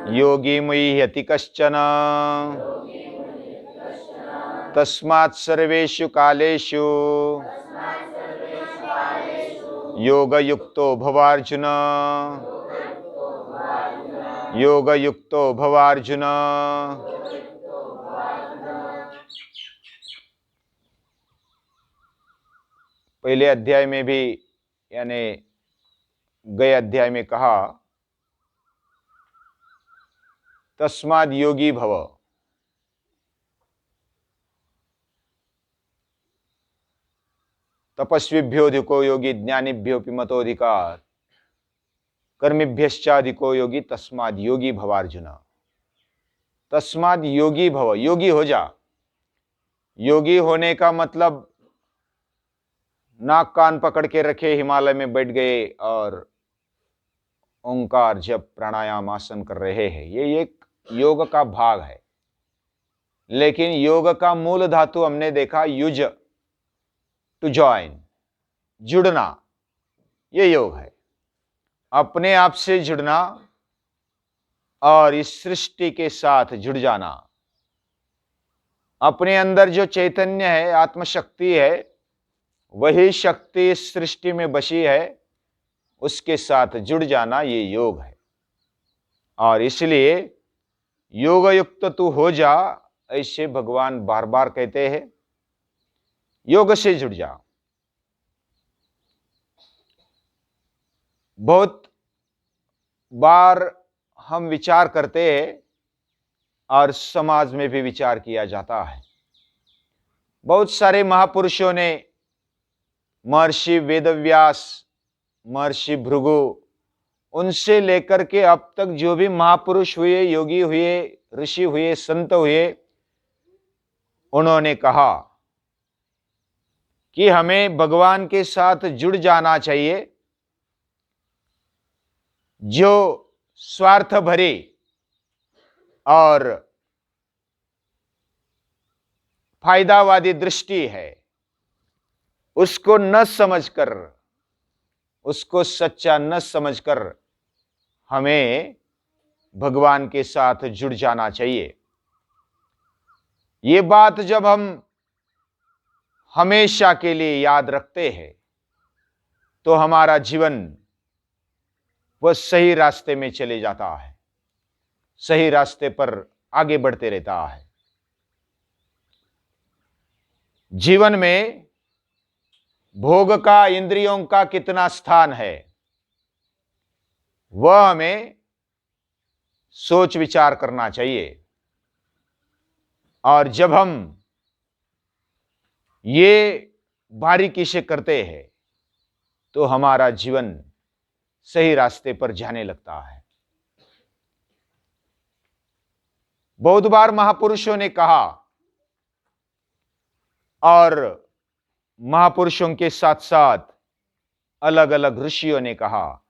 योगी मुह्यति कश्चन तस्मात् सर्वेषु कालेषु योगयुक्तो भवार्जुन। योगयुक्तो भवार्जुन। पहले अध्याय में भी यानी गए अध्याय में कहा तस्माद् योगी भव। तपस्विभ्योऽधिको योगी ज्ञानिभ्योऽपि मतोऽधिकार कर्मिभ्यश्चाधिको योगी तस्माद् योगी भवार्जुन। तस्माद् योगी भव, योगी हो जा। योगी होने का मतलब नाक कान पकड़ के रखे हिमालय में बैठ गए और ओंकार जप प्राणायाम आसन कर रहे हैं, ये एक योग का भाग है। लेकिन योग का मूल धातु हमने देखा युज, टू जॉइन, जुड़ना, ये योग है। अपने आप से जुड़ना और इस सृष्टि के साथ जुड़ जाना। अपने अंदर जो चैतन्य है, आत्मशक्ति है, वही शक्ति इस सृष्टि में बसी है, उसके साथ जुड़ जाना, ये योग है। और इसलिए योग युक्त तू हो जा, ऐसे भगवान बार बार कहते हैं। योग से जुड़ जा। बहुत बार हम विचार करते हैं और समाज में भी विचार किया जाता है। बहुत सारे महापुरुषों ने, महर्षि वेदव्यास, महर्षि भृगु, उनसे लेकर के अब तक जो भी महापुरुष हुए, योगी हुए, ऋषि हुए, संत हुए, उन्होंने कहा कि हमें भगवान के साथ जुड़ जाना चाहिए। जो स्वार्थ भरी और फायदावादी दृष्टि है, उसको न समझकर, उसको सच्चा न समझकर हमें भगवान के साथ जुड़ जाना चाहिए। ये बात जब हम हमेशा के लिए याद रखते हैं तो हमारा जीवन वह सही रास्ते में चले जाता है, सही रास्ते पर आगे बढ़ते रहता है। जीवन में भोग का, इंद्रियों का कितना स्थान है, वह हमें सोच विचार करना चाहिए। और जब हम ये बारीकी से करते हैं तो हमारा जीवन सही रास्ते पर जाने लगता है। बहुत बार महापुरुषों ने कहा और महापुरुषों के साथ साथ अलग अलग ऋषियों ने कहा,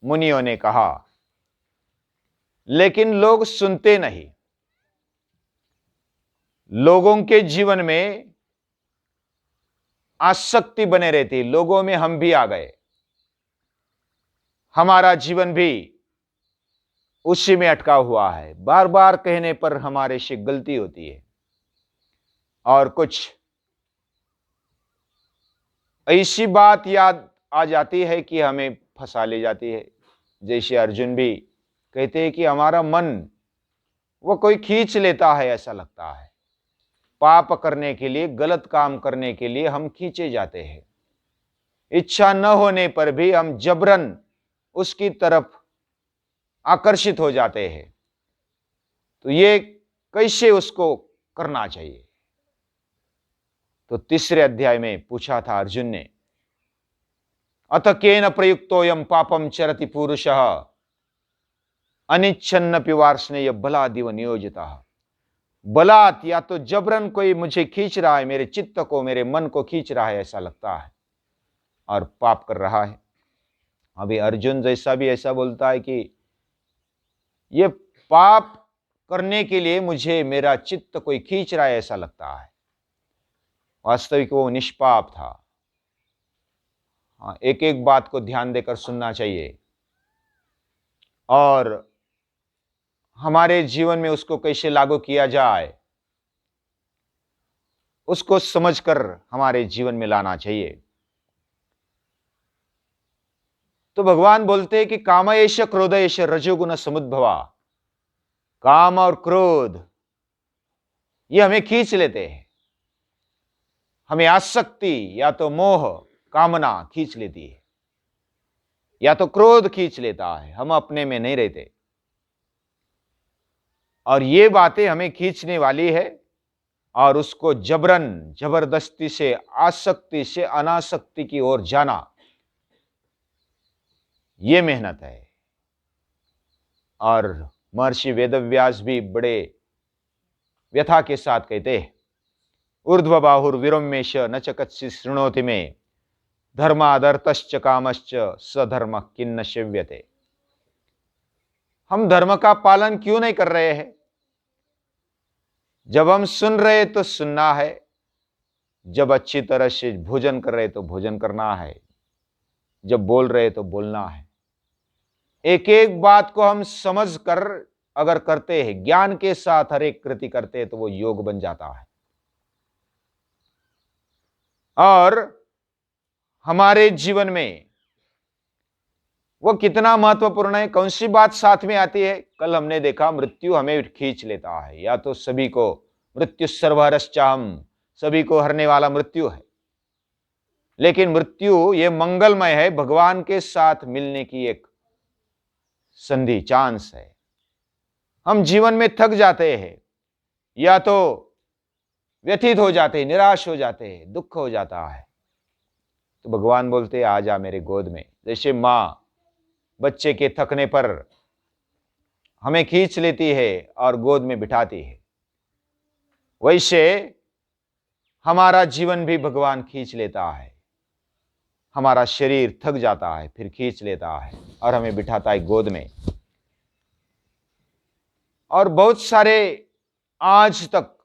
मुनियों ने कहा, लेकिन लोग सुनते नहीं। लोगों के जीवन में आसक्ति बने रहती, लोगों में हम भी आ गए, हमारा जीवन भी उसी में अटका हुआ है। बार बार कहने पर हमारे से गलती होती है और कुछ ऐसी बात याद आ जाती है कि हमें फंसा ले जाती है। जैसे अर्जुन भी कहते हैं कि हमारा मन वो कोई खींच लेता है, ऐसा लगता है। पाप करने के लिए, गलत काम करने के लिए हम खींचे जाते हैं। इच्छा न होने पर भी हम जबरन उसकी तरफ आकर्षित हो जाते हैं। तो ये कैसे उसको करना चाहिए? तो तीसरे अध्याय में पूछा था अर्जुन ने, अथ केन प्रयुक्तोयम पापम चरति पुरुषः अनिच्छन्नपि वार्ष्णेय बलादिव नियोजितः। बलात्, या तो जबरन कोई मुझे खींच रहा है, मेरे चित्त को, मेरे मन को खींच रहा है, ऐसा लगता है, और पाप कर रहा है। अभी अर्जुन जैसा भी ऐसा बोलता है कि ये पाप करने के लिए मुझे मेरा चित्त कोई खींच रहा है, ऐसा लगता है। वास्तविक वो निष्पाप था। हाँ, एक एक बात को ध्यान देकर सुनना चाहिए। और हमारे जीवन में उसको कैसे लागू किया जाए, उसको समझकर हमारे जीवन में लाना चाहिए। तो भगवान बोलते हैं कि कामयेश क्रोधयेश रजोगुण समुद्भवा, काम और क्रोध ये हमें खींच लेते हैं, हमें आसक्ति या तो मोह कामना खींच लेती है, या तो क्रोध खींच लेता है, हम अपने में नहीं रहते। और ये बातें हमें खींचने वाली है, और उसको जबरन जबरदस्ती से आसक्ति से अनासक्ति की ओर जाना, ये मेहनत है। और महर्षि वेदव्यास भी बड़े व्यथा के साथ कहते हैं, ऊर्ध्व बाहुर्विरम्येश न च कच्चित् शृणोति मे, धर्मादर्थश्च कामश्च सधर्म किन्न सेव्यते। हम धर्म का पालन क्यों नहीं कर रहे हैं? जब हम सुन रहे तो सुनना है, जब अच्छी तरह से भोजन कर रहे तो भोजन करना है, जब बोल रहे तो बोलना है। एक एक बात को हम समझ कर अगर करते हैं, ज्ञान के साथ हर एक कृति करते हैं, तो वो योग बन जाता है। और हमारे जीवन में वो कितना महत्वपूर्ण है, कौन सी बात साथ में आती है? कल हमने देखा मृत्यु हमें खींच लेता है, या तो सभी को मृत्यु सर्वहरश्चाहम्, सभी को हरने वाला मृत्यु है। लेकिन मृत्यु ये मंगलमय है, भगवान के साथ मिलने की एक संधि, चांस है। हम जीवन में थक जाते हैं, या तो व्यथित हो जाते हैं, निराश हो जाते हैं, दुख हो जाता है, तो भगवान बोलते हैं, आ जा मेरे गोद में। जैसे मां बच्चे के थकने पर हमें खींच लेती है और गोद में बिठाती है, वैसे हमारा जीवन भी भगवान खींच लेता है। हमारा शरीर थक जाता है, फिर खींच लेता है और हमें बिठाता है गोद में। और बहुत सारे आज तक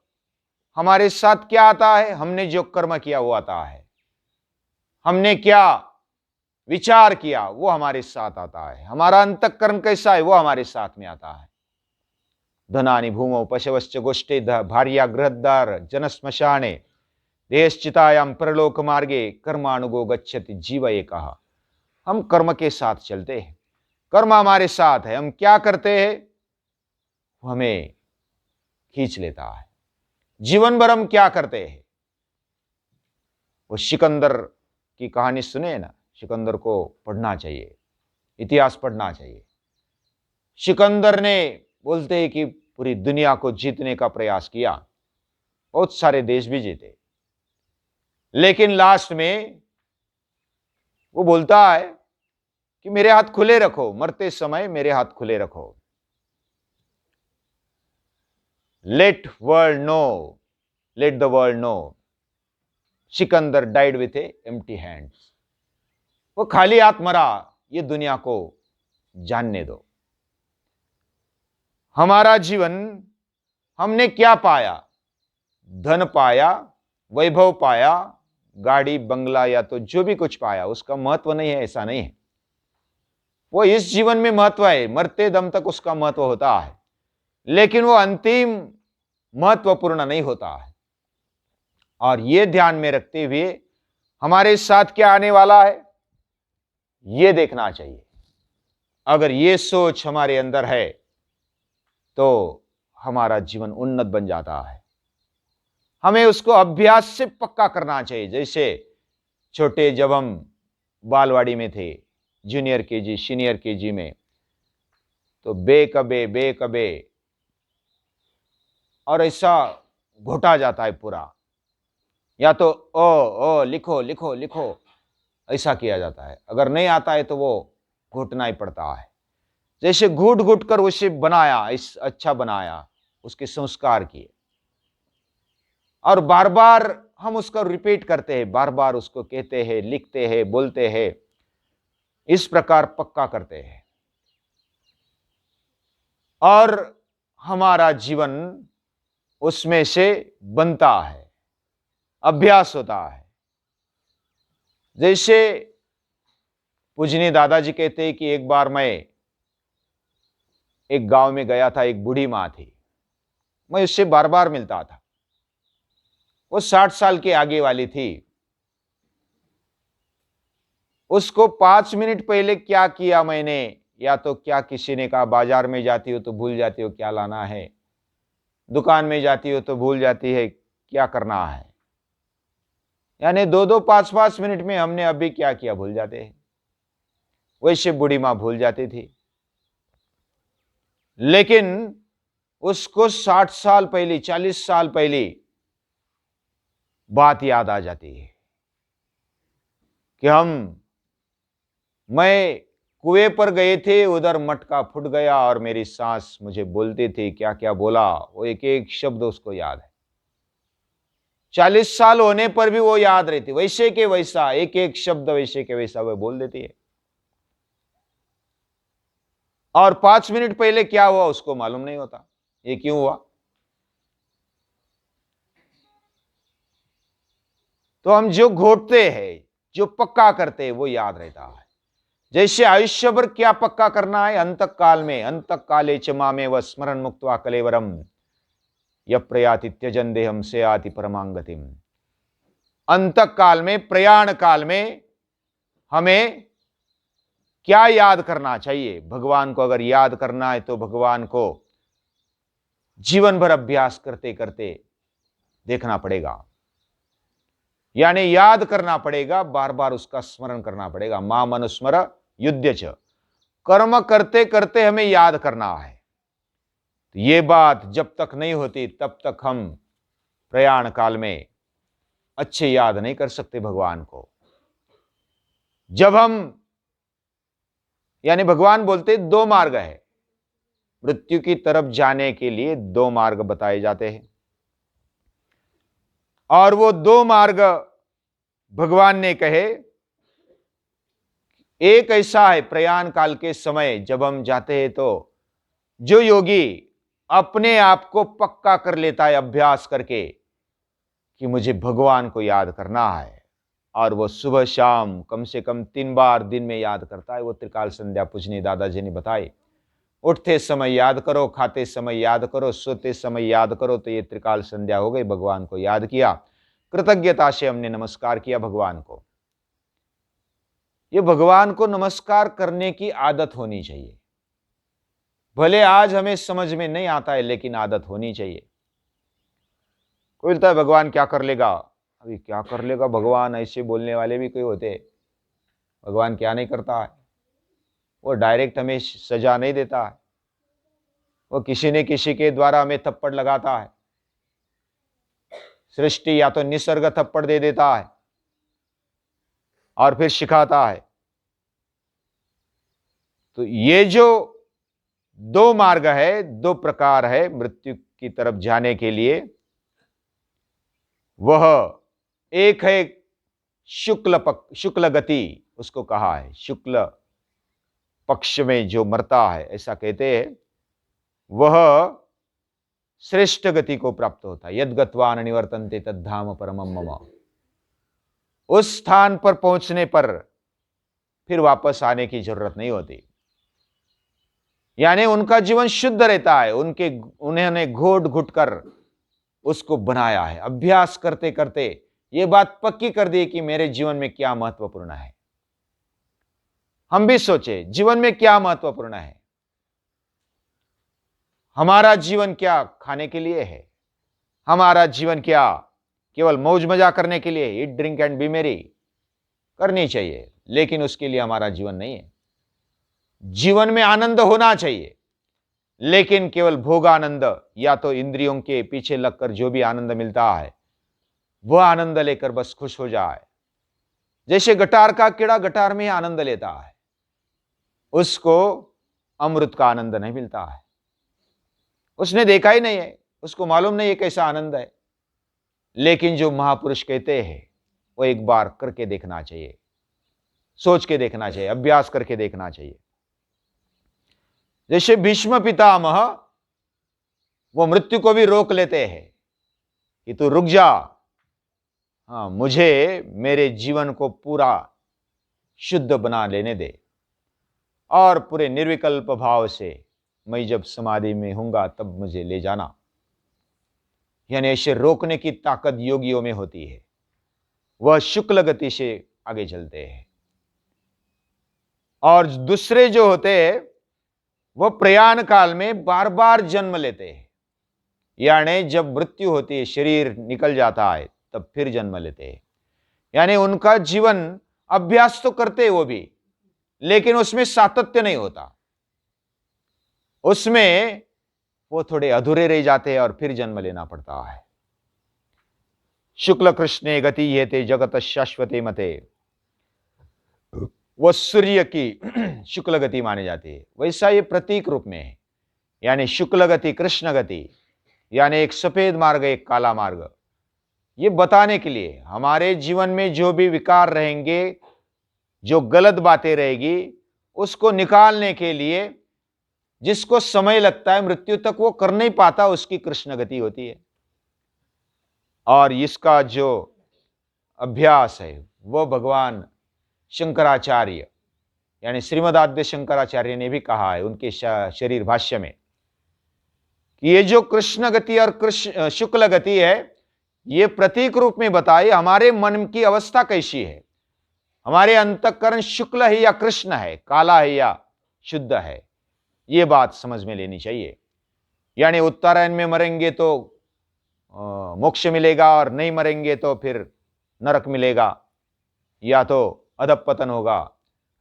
हमारे साथ क्या आता है? हमने जो कर्म किया वो आता है, हमने क्या विचार किया वो हमारे साथ आता है, हमारा अंतःकरण कैसा है वो हमारे साथ में आता है। धनानि भूमौ पशवश्च गोष्ठे भार्या गृहद्वार जनश्मशाने देहश्चितायां परलोक मार्गे कर्मानुगो गच्छति जीव एकः। हम कर्म के साथ चलते हैं, कर्म हमारे साथ है, हम क्या करते हैं वो हमें खींच लेता है। जीवन भर हम क्या करते हैं? वो सिकंदर की कहानी सुने ना, सिकंदर को पढ़ना चाहिए, इतिहास पढ़ना चाहिए। सिकंदर ने बोलते हैं कि पूरी दुनिया को जीतने का प्रयास किया, बहुत सारे देश भी जीते, लेकिन लास्ट में वो बोलता है कि मेरे हाथ खुले रखो, मरते समय मेरे हाथ खुले रखो। Let world know, let the world know Sikandar died with a empty hands. वो खाली हाथ मरा, ये दुनिया को जानने दो। हमारा जीवन हमने क्या पाया? धन पाया, वैभव पाया, गाड़ी बंगला, या तो जो भी कुछ पाया उसका महत्व नहीं है, ऐसा नहीं है। वो इस जीवन में महत्व है, मरते दम तक उसका महत्व होता है, लेकिन वो अंतिम महत्वपूर्ण नहीं होता है। और ये ध्यान में रखते हुए हमारे साथ क्या आने वाला है ये देखना चाहिए। अगर ये सोच हमारे अंदर है तो हमारा जीवन उन्नत बन जाता है। हमें उसको अभ्यास से पक्का करना चाहिए। जैसे छोटे जब हम बालवाड़ी में थे, जूनियर केजी, सीनियर केजी में, तो बेकबे बेकबे और ऐसा घोटा जाता है पूरा, या तो ओ लिखो लिखो लिखो ऐसा किया जाता है। अगर नहीं आता है तो वो घोटना ही पड़ता है। जैसे घुट घुट कर उसे बनाया, इस अच्छा बनाया, उसके संस्कार किए, और बार बार हम उसका रिपीट करते हैं, बार बार उसको कहते हैं, लिखते हैं, बोलते हैं, इस प्रकार पक्का करते हैं, और हमारा जीवन उसमें से बनता है, अभ्यास होता है। जैसे पूजनीय दादाजी कहते हैं कि एक बार मैं एक गांव में गया था, एक बूढ़ी माँ थी, मैं उससे बार बार मिलता था। वो 60 साल के आगे वाली थी। उसको 5 मिनट पहले क्या किया मैंने, या तो क्या किसी ने कहा, बाजार में जाती हो तो भूल जाती हो क्या लाना है, दुकान में जाती हो तो भूल जाती है क्या करना है। यानी 2-2 5-5 मिनट में हमने अभी क्या किया भूल जाते हैं। वैसे बूढ़ी मां भूल जाती थी, लेकिन उसको 60 साल पहले, 40 साल पहले बात याद आ जाती है कि मैं कुएं पर गए थे, उधर मटका फूट गया और मेरी सास मुझे बोलती थी, क्या क्या बोला, वो एक एक शब्द उसको याद है। 40 साल होने पर भी वो याद रहती, वैसे के वैसा, एक एक शब्द वैसे के वैसा वो बोल देती है। और 5 मिनट पहले क्या हुआ उसको मालूम नहीं होता, ये क्यों हुआ। तो हम जो घोटते हैं, जो पक्का करते हैं, वो याद रहता है। जैसे आयुष्य भर क्या पक्का करना है, अंत काले च मामे व स्मरण मुक्त्वा कलेवरम य प्रयाति त्यजन देहम से आति परमांगतिम। अंत काल में, प्रयाण काल में हमें क्या याद करना चाहिए। भगवान को अगर याद करना है तो भगवान को जीवन भर अभ्यास करते करते देखना पड़ेगा, यानी याद करना पड़ेगा, बार बार उसका स्मरण करना पड़ेगा। माम अनुस्मर युध्य च, कर्म करते करते हमें याद करना है। तो ये बात जब तक नहीं होती तब तक हम प्रयाण काल में अच्छे याद नहीं कर सकते भगवान को। जब हम, यानी भगवान बोलते 2 मार्ग है, मृत्यु की तरफ जाने के लिए 2 मार्ग बताए जाते हैं, और वो 2 मार्ग भगवान ने कहे। एक ऐसा है प्रयाण काल के समय जब हम जाते हैं, तो जो योगी अपने आप को पक्का कर लेता है अभ्यास करके कि मुझे भगवान को याद करना है, और वो सुबह शाम कम से कम 3 बार दिन में याद करता है। वो त्रिकाल संध्या पूजनीय दादाजी ने बताई, उठते समय याद करो, खाते समय याद करो, सोते समय याद करो। तो ये त्रिकाल संध्या हो गई, भगवान को याद किया, कृतज्ञता से हमने नमस्कार किया भगवान को। ये भगवान को नमस्कार करने की आदत होनी चाहिए। भले आज हमें समझ में नहीं आता है, लेकिन आदत होनी चाहिए। कोई बोलता है भगवान क्या कर लेगा, अभी क्या कर लेगा भगवान, ऐसे बोलने वाले भी कोई होते। भगवान क्या नहीं करता है, वो डायरेक्ट हमें सजा नहीं देता है, वो किसी न किसी के द्वारा हमें थप्पड़ लगाता है। सृष्टि या तो निसर्ग थप्पड़ दे देता है और फिर सिखाता है। तो ये जो 2 मार्ग है, 2 प्रकार है मृत्यु की तरफ जाने के लिए। वह एक है शुक्ल गति, उसको कहा है शुक्ल पक्ष में जो मरता है, ऐसा कहते हैं, वह श्रेष्ठ गति को प्राप्त होता है। यद गत्वा न निवर्तन्ते तद्धाम परमम मम। उस स्थान पर पहुंचने पर फिर वापस आने की जरूरत नहीं होती, यानी उनका जीवन शुद्ध रहता है। उन्होंने घोट घुट कर उसको बनाया है, अभ्यास करते करते ये बात पक्की कर दी कि मेरे जीवन में क्या महत्वपूर्ण है। हम भी सोचे जीवन में क्या महत्वपूर्ण है। हमारा जीवन क्या खाने के लिए है? हमारा जीवन क्या केवल मौज मजा करने के लिए? ईट ड्रिंक एंड बी मेरी करनी चाहिए, लेकिन उसके लिए हमारा जीवन नहीं है। जीवन में आनंद होना चाहिए, लेकिन केवल भोगानंद या तो इंद्रियों के पीछे लगकर जो भी आनंद मिलता है वह आनंद लेकर बस खुश हो जाए। जैसे गिटार का कीड़ा गिटार में आनंद लेता है, उसको अमृत का आनंद नहीं मिलता है। उसने देखा ही नहीं है, उसको मालूम नहीं है कैसा आनंद है। लेकिन जो महापुरुष कहते हैं वो एक बार करके देखना चाहिए, सोच के देखना चाहिए, अभ्यास करके देखना चाहिए। जैसे भीष्म पितामह, वो मृत्यु को भी रोक लेते हैं कि तू रुक जा, हाँ मुझे मेरे जीवन को पूरा शुद्ध बना लेने दे, और पूरे निर्विकल्प भाव से मैं जब समाधि में हूँगा तब मुझे ले जाना। यानी ऐसे रोकने की ताकत योगियों में होती है, वह शुक्ल गति से आगे चलते हैं। और दूसरे जो होते हैं वह प्रयाण काल में बार बार जन्म लेते हैं, यानी जब मृत्यु होती है, शरीर निकल जाता है, तब फिर जन्म लेते हैं। यानी उनका जीवन अभ्यास तो करते हैं वो भी, लेकिन उसमें सातत्य नहीं होता, उसमें वो थोड़े अधूरे रह जाते हैं और फिर जन्म लेना पड़ता है। शुक्ल कृष्णे गति ये ते जगत शाश्वते मते, वह सूर्य की शुक्ल गति मानी जाती है, वैसा ये प्रतीक रूप में है। यानी शुक्ल गति, कृष्ण गति, यानी एक सफेद मार्ग, एक काला मार्ग, ये बताने के लिए हमारे जीवन में जो भी विकार रहेंगे, जो गलत बातें रहेगी, उसको निकालने के लिए जिसको समय लगता है मृत्यु तक वो कर नहीं पाता, उसकी कृष्ण गति होती है। और इसका जो अभ्यास है वो भगवान शंकराचार्य यानी श्रीमदाद्वैत शंकराचार्य ने भी कहा है उनके शरीर भाष्य में कि ये जो कृष्ण गति और शुक्ल गति है, ये प्रतीक रूप में बताए हमारे मन की अवस्था कैसी है, हमारे अंतःकरण शुक्ल है या कृष्ण है, काला है या शुद्ध है, ये बात समझ में लेनी चाहिए। यानी उत्तरायण में मरेंगे तो मोक्ष मिलेगा और नहीं मरेंगे तो फिर नरक मिलेगा या तो अधपतन होगा,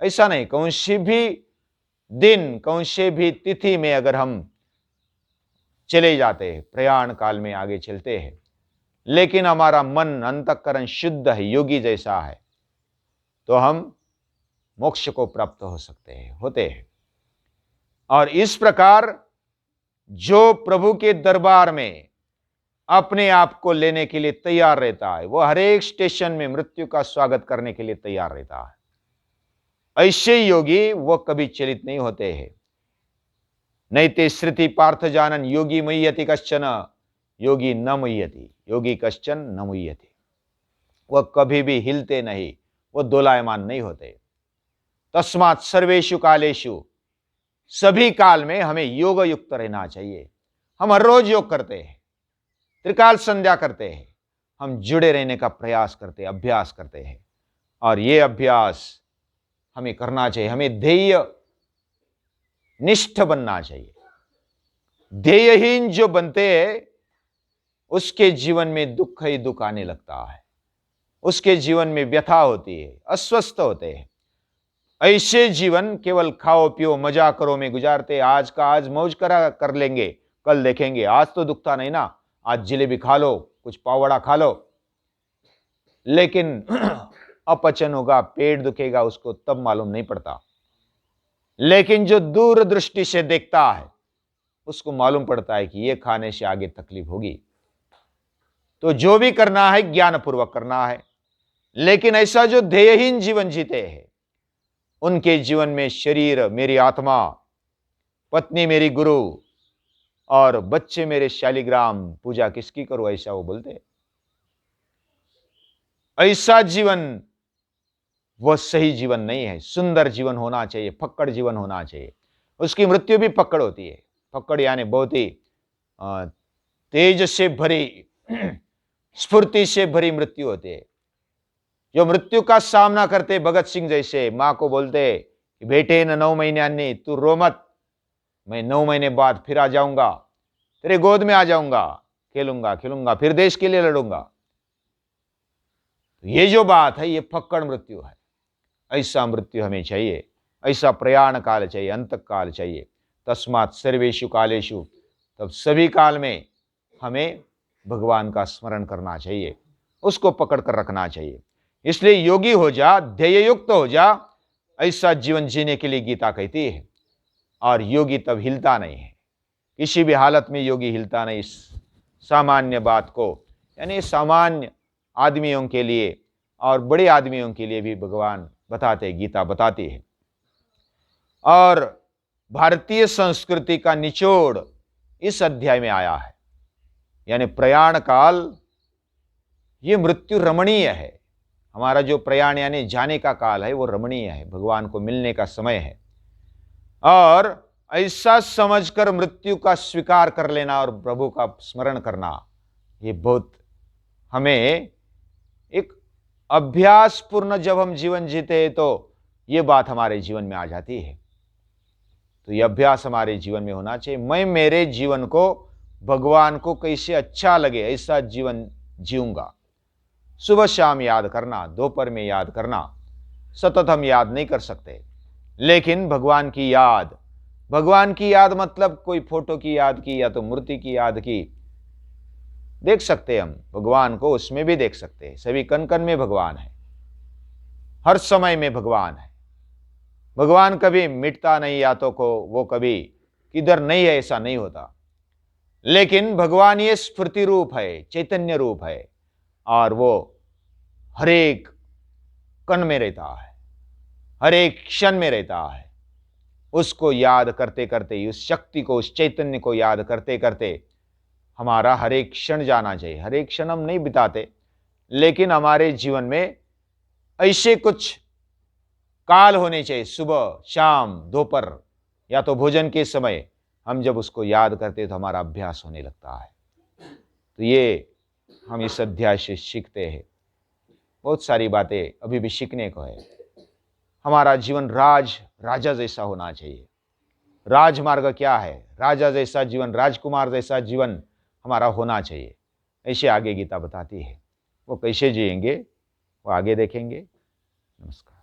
ऐसा नहीं। कौन सी भी दिन, कौन से भी तिथि में अगर हम चले जाते हैं, प्रयाण काल में आगे चलते हैं, लेकिन हमारा मन अंतःकरण शुद्ध है, योगी जैसा है, तो हम मोक्ष को प्राप्त हो सकते हैं, होते हैं। और इस प्रकार जो प्रभु के दरबार में अपने आप को लेने के लिए तैयार रहता है, वो हर एक स्टेशन में मृत्यु का स्वागत करने के लिए तैयार रहता है। ऐसे योगी वो कभी चलित नहीं होते हैं। नैते श्रुति पार्थ जानन योगी मुह्यति कश्चन योगी न मुह्यति योगी कश्चन न मुह्यति। वह कभी भी हिलते नहीं, वो दोलायमान नहीं होते। तस्मात् सर्वेषु कालेषु, सभी काल में हमें योग युक्त रहना चाहिए। हम हर रोज योग करते हैं, त्रिकाल संध्या करते हैं, हम जुड़े रहने का प्रयास करते हैं, अभ्यास करते हैं। और ये अभ्यास हमें करना चाहिए, हमें ध्येय निष्ठ बनना चाहिए। ध्येयहीन जो बनते हैं उसके जीवन में दुख ही दुख आने लगता है, उसके जीवन में व्यथा होती है, अस्वस्थ होते हैं। ऐसे जीवन केवल खाओ पियो मजा करो में गुजारते, आज का आज मौज कर लेंगे, कल देखेंगे, आज तो दुखता नहीं ना, आज जिलेबी खा लो, कुछ पावड़ा खा लो, लेकिन अपचन होगा, पेट दुखेगा, उसको तब मालूम नहीं पड़ता। लेकिन जो दूरदृष्टि से देखता है उसको मालूम पड़ता है कि ये खाने से आगे तकलीफ होगी। तो जो भी करना है ज्ञानपूर्वक करना है। लेकिन ऐसा जो ध्येयहीन जीवन जीते हैं, उनके जीवन में शरीर मेरी आत्मा, पत्नी मेरी गुरु और बच्चे मेरे शालिग्राम, पूजा किसकी करो, ऐसा वो बोलते। ऐसा जीवन वह सही जीवन नहीं है। सुंदर जीवन होना चाहिए, फक्कड़ जीवन होना चाहिए। उसकी मृत्यु भी फक्कड़ होती है। फक्कड़ यानी बहुत ही तेज से भरी, स्फूर्ति से भरी मृत्यु होती है। जो मृत्यु का सामना करते, भगत सिंह जैसे, मां को बोलते कि बेटे न 9 महीने तू रो मत, मैं 9 महीने बाद फिर आ जाऊंगा, तेरे गोद में आ जाऊंगा, खेलूंगा खिलूंगा, फिर देश के लिए लड़ूंगा। ये जो बात है, ये फक्कड़ मृत्यु है। ऐसा मृत्यु हमें चाहिए, ऐसा प्रयाण काल चाहिए, अंत काल चाहिए। तस्मात् सर्वेषु कालेषु, तब सभी काल में हमें भगवान का स्मरण करना चाहिए, उसको पकड़ कर रखना चाहिए। इसलिए योगी हो जा, ध्येययुक्त हो जा, ऐसा जीवन जीने के लिए गीता कहती है। और योगी तब हिलता नहीं है, किसी भी हालत में योगी हिलता नहीं। सामान्य बात को, यानी सामान्य आदमियों के लिए और बड़े आदमियों के लिए भी भगवान बताते, गीता बताती है। और भारतीय संस्कृति का निचोड़ इस अध्याय में आया है। यानी प्रयाण काल, ये मृत्यु रमणीय है। हमारा जो प्रयाण यानी जाने का काल है, वो रमणीय है, भगवान को मिलने का समय है। और ऐसा समझकर मृत्यु का स्वीकार कर लेना और प्रभु का स्मरण करना, ये बहुत हमें एक अभ्यास पूर्ण जब हम जीवन जीते हैं तो ये बात हमारे जीवन में आ जाती है। तो ये अभ्यास हमारे जीवन में होना चाहिए। मैं मेरे जीवन को भगवान को कैसे अच्छा लगे ऐसा जीवन जीऊंगा। सुबह शाम याद करना, दोपहर में याद करना, सतत हम याद नहीं कर सकते, लेकिन भगवान की याद मतलब कोई फोटो की याद की या तो मूर्ति की याद की देख सकते हैं हम भगवान को, उसमें भी देख सकते हैं। सभी कण कण में भगवान है, हर समय में भगवान है। भगवान कभी मिटता नहीं, यातों को वो कभी किधर नहीं है ऐसा नहीं होता। लेकिन भगवान ये स्फूर्ति रूप है, चैतन्य रूप है, और वो हरेक कण में रहता है, हर एक क्षण में रहता है। उसको याद करते करते, उस शक्ति को, उस चैतन्य को याद करते करते हमारा हर एक क्षण जाना चाहिए। हर एक क्षण हम नहीं बिताते, लेकिन हमारे जीवन में ऐसे कुछ काल होने चाहिए, सुबह शाम दोपहर या तो भोजन के समय, हम जब उसको याद करते तो हमारा अभ्यास होने लगता है। तो ये हम इस अध्याय से सीखते हैं। बहुत सारी बातें अभी भी सीखने को है। हमारा जीवन राजा जैसा होना चाहिए। राजमार्ग क्या है? राजा जैसा जीवन, राजकुमार जैसा जीवन हमारा होना चाहिए। ऐसे आगे गीता बताती है। वो कैसे जिएंगे वो आगे देखेंगे। नमस्कार।